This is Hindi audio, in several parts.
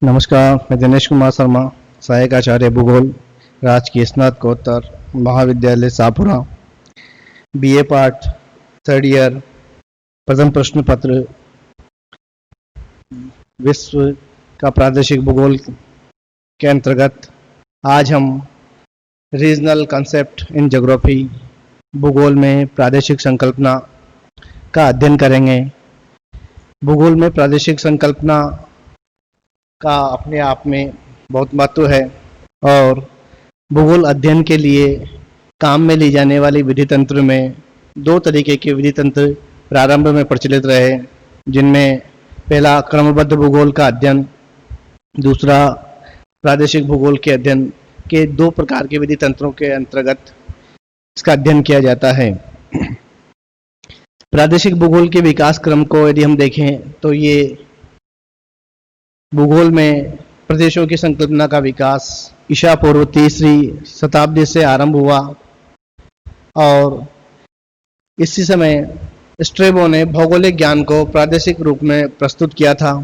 नमस्कार, मैं दिनेश कुमार शर्मा, सहायक आचार्य भूगोल, राजकीय स्नातकोत्तर महाविद्यालय Shahpura, BA part third year. प्रथम प्रश्न पत्र विश्व का प्रादेशिक भूगोल के अंतर्गत आज हम रीजनल कंसेप्ट इन ज्योग्राफी भूगोल में प्रादेशिक संकल्पना का अध्ययन करेंगे। भूगोल में प्रादेशिक संकल्पना का अपने आप में बहुत महत्व है और भूगोल अध्ययन के लिए काम में ली जाने वाली विधि तंत्र में दो तरीके के विधि तंत्र प्रारंभ में प्रचलित रहे, जिनमें पहला क्रमबद्ध भूगोल का अध्ययन, दूसरा प्रादेशिक भूगोल के अध्ययन के दो प्रकार के विधि तंत्रों के अंतर्गत इसका अध्ययन किया जाता है। प्रादेशिक भूगोल के विकास क्रम को यदि हम देखें तो ये भूगोल में प्रदेशों की संकल्पना का विकास ईसा पूर्व 3वीं शताब्दी से आरंभ हुआ और इसी समय स्ट्रेबो ने भौगोलिक ज्ञान को प्रादेशिक रूप में प्रस्तुत किया था।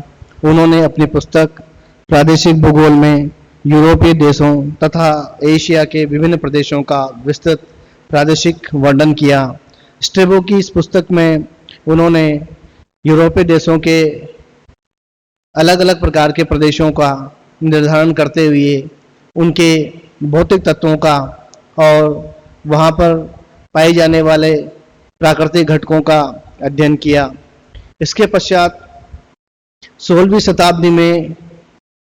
उन्होंने अपनी पुस्तक प्रादेशिक भूगोल में यूरोपीय देशों तथा एशिया के विभिन्न प्रदेशों का विस्तृत प्रादेशिक वर्णन किया। स्ट्रेबो की इस पुस्तक में उन्होंने यूरोपीय देशों के अलग अलग प्रकार के प्रदेशों का निर्धारण करते हुए उनके भौतिक तत्वों का और वहाँ पर पाए जाने वाले प्राकृतिक घटकों का अध्ययन किया। इसके पश्चात 16वीं शताब्दी में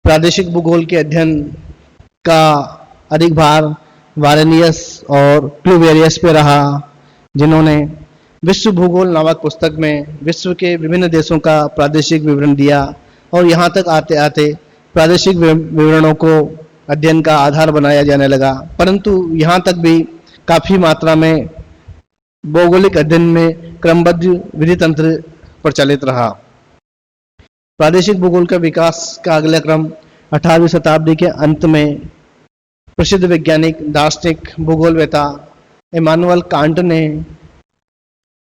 प्रादेशिक भूगोल के अध्ययन का अधिक भार वारेनियस और प्लूवेरियस पे रहा, जिन्होंने विश्व भूगोल नामक पुस्तक में विश्व के विभिन्न देशों का प्रादेशिक विवरण दिया और यहाँ तक आते आते प्रादेशिक विवरणों को अध्ययन का आधार बनाया जाने लगा। परंतु यहाँ तक भी काफ़ी मात्रा में भौगोलिक अध्ययन में क्रमबद्ध विधि तंत्र प्रचलित रहा। प्रादेशिक भूगोल का विकास का अगला क्रम 18वीं शताब्दी के अंत में प्रसिद्ध वैज्ञानिक दार्शनिक भूगोलवेता इमानुएल कांट ने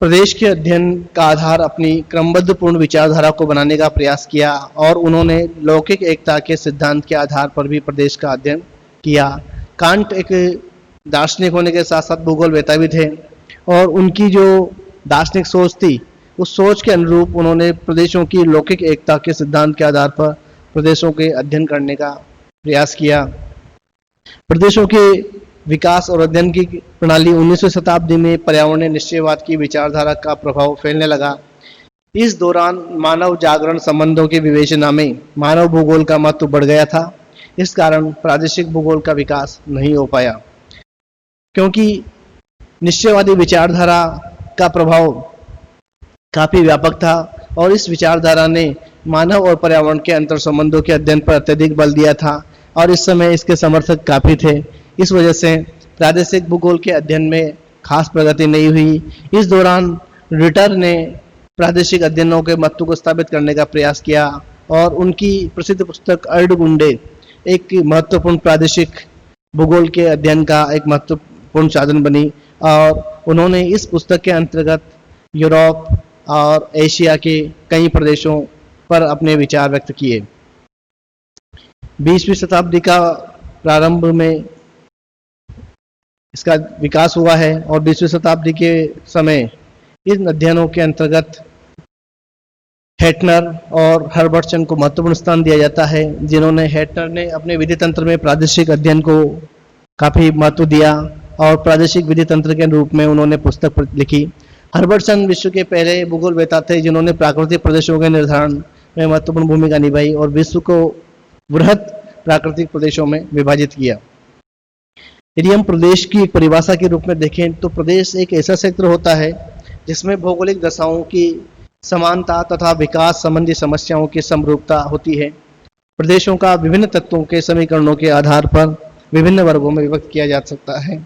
प्रदेश के अध्ययन का आधार अपनी क्रमबद्ध पूर्ण विचारधारा को बनाने का प्रयास किया और उन्होंने लौकिक एकता के सिद्धांत के आधार पर भी प्रदेश का अध्ययन किया। कांट एक दार्शनिक होने के साथ साथ भूगोलवेता भी थे और उनकी जो दार्शनिक सोच थी उस सोच के अनुरूप उन्होंने प्रदेशों की लौकिक एकता के सिद्धांत के आधार पर प्रदेशों के अध्ययन करने का प्रयास किया। प्रदेशों के विकास और अध्ययन की प्रणाली 19वीं शताब्दी में पर्यावरणीय निश्चयवाद की विचारधारा का प्रभाव फैलने लगा। इस दौरान मानव जागरण संबंधों की विवेचना में मानव भूगोल का महत्व बढ़ गया था। इस कारण प्रादेशिक भूगोल का विकास नहीं हो पाया, क्योंकि निश्चयवादी विचारधारा का प्रभाव काफी व्यापक था और इस विचारधारा ने मानव और पर्यावरण के अंतर संबंधों के अध्ययन पर अत्यधिक बल दिया था और इस समय इसके समर्थक काफी थे। इस वजह से प्रादेशिक भूगोल के अध्ययन में खास प्रगति नहीं हुई। इस दौरान रिटर ने प्रादेशिक अध्ययनों के महत्व को स्थापित करने का प्रयास किया और उनकी प्रसिद्ध पुस्तक अर्धगुंडे एक महत्वपूर्ण प्रादेशिक भूगोल के अध्ययन का एक महत्वपूर्ण साधन बनी और उन्होंने इस पुस्तक के अंतर्गत यूरोप और एशिया के कई प्रदेशों पर अपने विचार व्यक्त किए। 20वीं शताब्दी का प्रारंभ में इसका विकास हुआ है और 20वीं शताब्दी के समय इन अध्ययनों के अंतर्गत हेटनर और हर्बर्टसन को महत्वपूर्ण स्थान दिया जाता है, जिन्होंने हेटनर ने अपने विधि तंत्र में प्रादेशिक अध्ययन को काफी महत्व दिया और प्रादेशिक विधि तंत्र के रूप में उन्होंने पुस्तक लिखी। हर्बर्टसन विश्व के पहले भूगोलवेता थे जिन्होंने प्राकृतिक प्रदेशों के निर्धारण में महत्वपूर्ण भूमिका निभाई और विश्व को वृहद प्राकृतिक प्रदेशों में विभाजित किया। यदि हम प्रदेश की एक परिभाषा के रूप में देखें तो प्रदेश एक ऐसा क्षेत्र होता है जिसमें भौगोलिक दशाओं की समानता तथा विकास संबंधी समस्याओं की समरूपता होती है। प्रदेशों का विभिन्न तत्वों के समीकरणों के आधार पर विभिन्न वर्गों में विभक्त किया जा सकता है,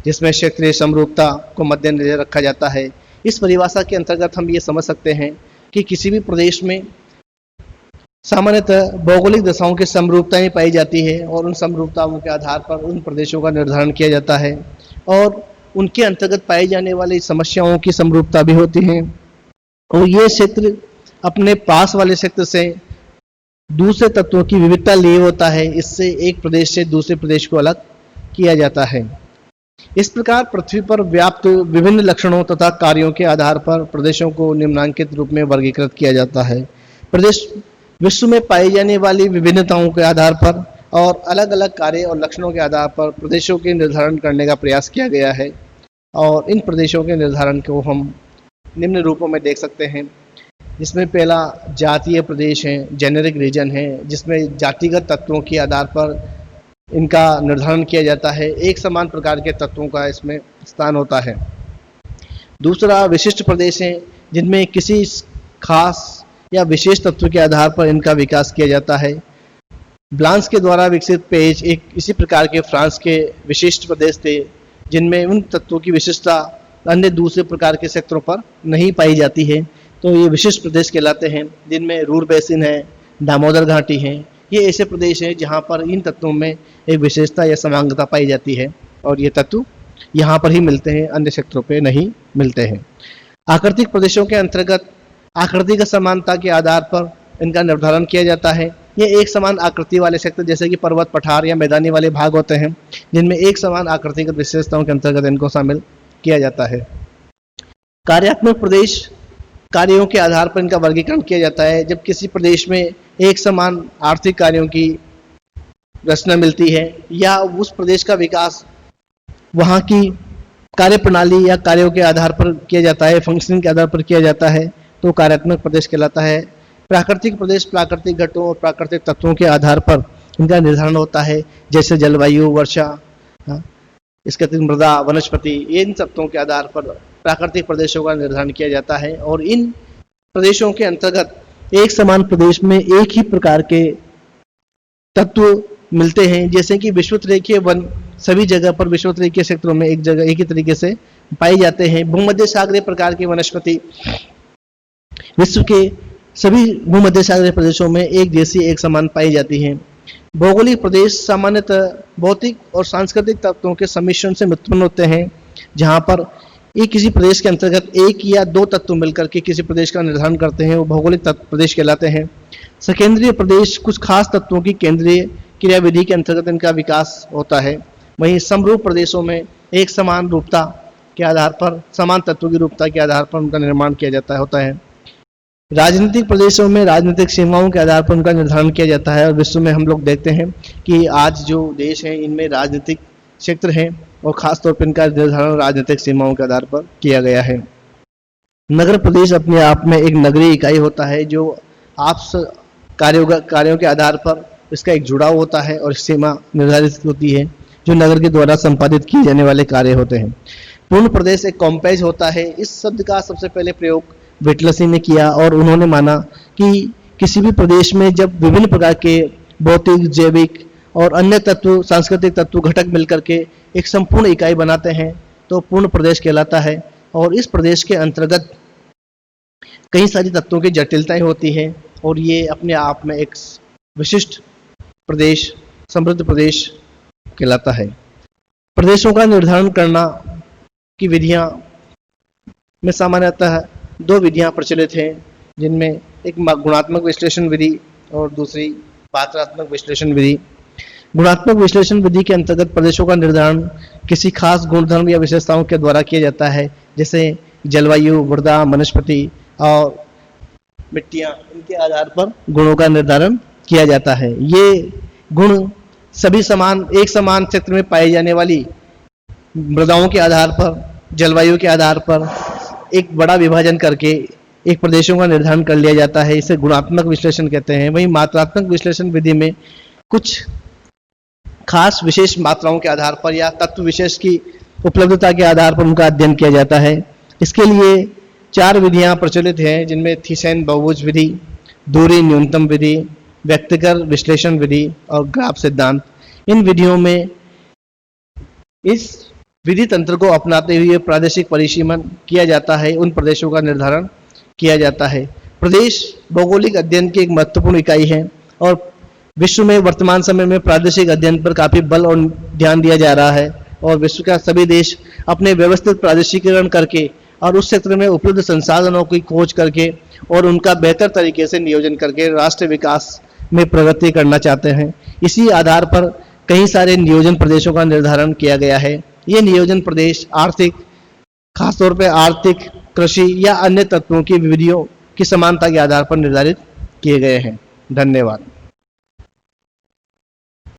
जिसमें क्षेत्रीय समरूपता को मद्देनजर रखा जाता है। इस परिभाषा के अंतर्गत हम ये समझ सकते हैं कि किसी भी प्रदेश में सामान्यतः भौगोलिक दशाओं की समरूपताएं पाई जाती है और उन समरूपताओं के आधार पर उन प्रदेशों का निर्धारण किया जाता है और उनके अंतर्गत पाई जाने वाली समस्याओं की समरूपता भी होती है और ये क्षेत्र अपने पास वाले क्षेत्र से दूसरे तत्वों की विविधता लिए होता है। इससे एक प्रदेश से दूसरे प्रदेश को अलग किया जाता है। इस प्रकार पृथ्वी पर व्याप्त विभिन्न लक्षणों तथा कार्यों के आधार पर प्रदेशों को निम्नलिखित रूप में वर्गीकृत किया जाता है। प्रदेश विश्व में पाई जाने वाली विभिन्नताओं के आधार पर और अलग अलग कार्य और लक्षणों के आधार पर प्रदेशों के निर्धारण करने का प्रयास किया गया है। और इन प्रदेशों के निर्धारण को हम निम्न रूपों में देख सकते हैं, जिसमें पहला जातीय प्रदेश है, जेनेरिक रीजन है, जिसमें जातिगत तत्वों के आधार पर इनका निर्धारण किया जाता है। एक समान प्रकार के तत्वों का इसमें स्थान होता है। दूसरा विशिष्ट प्रदेश है, जिनमें किसी खास या विशेष तत्व के आधार पर इनका विकास किया जाता है। ब्लांस के द्वारा विकसित पेज एक इसी प्रकार के फ्रांस के विशिष्ट प्रदेश थे, जिनमें उन तत्वों की विशिष्टता अन्य दूसरे प्रकार के क्षेत्रों पर नहीं पाई जाती है। तो ये विशिष्ट प्रदेश कहलाते हैं, जिनमें रूर बेसिन है, दामोदर घाटी है। ये ऐसे प्रदेश हैं जहाँ पर इन तत्वों में एक विशेषता या समांगता पाई जाती है और ये तत्व यहाँ पर ही मिलते हैं, अन्य क्षेत्रों पे नहीं मिलते हैं। आकृतिक प्रदेशों के अंतर्गत आकृतिक समानता के आधार पर इनका निर्धारण किया जाता है। ये एक समान आकृति वाले क्षेत्र जैसे कि पर्वत, पठार या मैदानी वाले भाग होते हैं, जिनमें एक समान आकृतिक विशेषताओं के अंतर्गत इनको शामिल किया जाता है। कार्यात्मक प्रदेश कार्यों के आधार पर इनका वर्गीकरण किया जाता है। जब किसी प्रदेश में एक समान आर्थिक कार्यों की रचना मिलती है या उस प्रदेश का विकास वहाँ की कार्य प्रणाली या कार्यों के आधार पर किया जाता है, फंक्शनिंग के आधार पर किया जाता है, तो कार्यात्मक प्रदेश कहलाता है। प्राकृतिक प्रदेश प्राकृतिक घटों और प्राकृतिक तत्वों के आधार पर इनका निर्धारण होता है, जैसे जलवायु, वर्षा, इसके मृदा, वनस्पति, इन तत्वों के आधार पर प्राकृतिक प्रदेशों का निर्धारण किया जाता है। और इन प्रदेशों के अंतर्गत एक समान प्रदेश में एक ही प्रकार के तत्व मिलते हैं, जैसे कि विषुवतरेखीय वन सभी जगह पर विषुवतरेखीय क्षेत्रों में एक जगह एक ही तरीके से पाए जाते हैं। भूमध्य सागरीय प्रकार की वनस्पति विश्व के सभी भूमध्य सागरीय प्रदेशों में एक जैसी एक समान पाई जाती है। भौगोलिक प्रदेश सामान्यतः भौतिक और सांस्कृतिक तत्वों के सम्मिश्रण से उत्पन्न होते हैं, जहाँ पर एक किसी प्रदेश के अंतर्गत एक या दो तत्व मिलकर के किसी प्रदेश का निर्धारण करते हैं, वो भौगोलिक प्रदेश कहलाते हैं। सकेंद्रीय प्रदेश कुछ खास तत्वों की केंद्रीय क्रियाविधि के अंतर्गत इनका विकास होता है। वहीं समरूप प्रदेशों में एक समान रूपता के आधार पर समान तत्वों की रूपता के आधार पर उनका निर्माण किया जाता होता है। राजनीतिक प्रदेशों में राजनीतिक सीमाओं के आधार पर उनका निर्धारण किया जाता है। और विश्व में हम लोग देखते हैं कि आज जो देश हैं इनमें राजनीतिक क्षेत्र हैं और खासतौर पर इनका निर्धारण राजनीतिक सीमाओं के आधार पर किया गया है। नगर प्रदेश अपने आप में एक नगरीय इकाई होता है, जो आपस कार्यों के आधार पर इसका एक जुड़ाव होता है और सीमा निर्धारित होती है, जो नगर के द्वारा संपादित किए जाने वाले कार्य होते हैं। पूर्ण प्रदेश एक कॉम्पेज होता है। इस शब्द का सबसे पहले प्रयोग वेटलसी ने किया और उन्होंने माना कि किसी भी प्रदेश में जब विभिन्न प्रकार के भौतिक, जैविक और अन्य तत्व, सांस्कृतिक तत्व घटक मिलकर के एक संपूर्ण इकाई बनाते हैं तो पूर्ण प्रदेश कहलाता है। और इस प्रदेश के अंतर्गत कई सारी तत्वों की जटिलताएं होती हैं और ये अपने आप में एक विशिष्ट प्रदेश, समृद्ध प्रदेश कहलाता है। प्रदेशों का निर्धारण करना की विधियां में सामान्यतः दो विधियां प्रचलित हैं, जिनमें एक गुणात्मक विश्लेषण विधि और दूसरी पात्रात्मक विश्लेषण विधि। गुणात्मक विश्लेषण विधि के अंतर्गत प्रदेशों का निर्धारण किसी खास गुणधर्म या विशेषताओं के द्वारा किया जाता है, जैसे जलवायु, मृदा, वनस्पति और मिट्टियां, इनके आधार पर गुणों का निर्धारण किया जाता है। ये गुण सभी एक समान क्षेत्र में पाई जाने वाली मृदाओं के आधार पर, जलवायु के आधार पर एक बड़ा विभाजन करके एक प्रदेशों का निर्धारण कर लिया जाता है। इसे गुणात्मक विश्लेषण कहते हैं। वहीं मात्रात्मक विश्लेषण विधि में कुछ खास विशेष मात्राओं के आधार पर या तत्व विशेष की उपलब्धता के आधार पर उनका अध्ययन किया जाता है। इसके लिए 4 विधियां प्रचलित हैं, जिनमें थीसेन बहुभुज विधि, दूरी न्यूनतम विधि, व्यक्तिगत विश्लेषण विधि और ग्राफ सिद्धांत। इन विधियों में इस विधि तंत्र को अपनाते हुए प्रादेशिक परिसीमन किया जाता है, उन प्रदेशों का निर्धारण किया जाता है। प्रदेश भौगोलिक अध्ययन की एक महत्वपूर्ण इकाई है और विश्व में वर्तमान समय में प्रादेशिक अध्ययन पर काफी बल और ध्यान दिया जा रहा है और विश्व का सभी देश अपने व्यवस्थित प्रादेशिकीकरण करके और उस क्षेत्र में उपलब्ध संसाधनों की खोज करके और उनका बेहतर तरीके से नियोजन करके राष्ट्र विकास में प्रगति करना चाहते हैं। इसी आधार पर कई सारे नियोजन प्रदेशों का निर्धारण किया गया है। ये नियोजन प्रदेश आर्थिक, खासतौर पे आर्थिक, कृषि या अन्य तत्वों की विधियों की समानता के आधार पर निर्धारित किए गए हैं। धन्यवाद।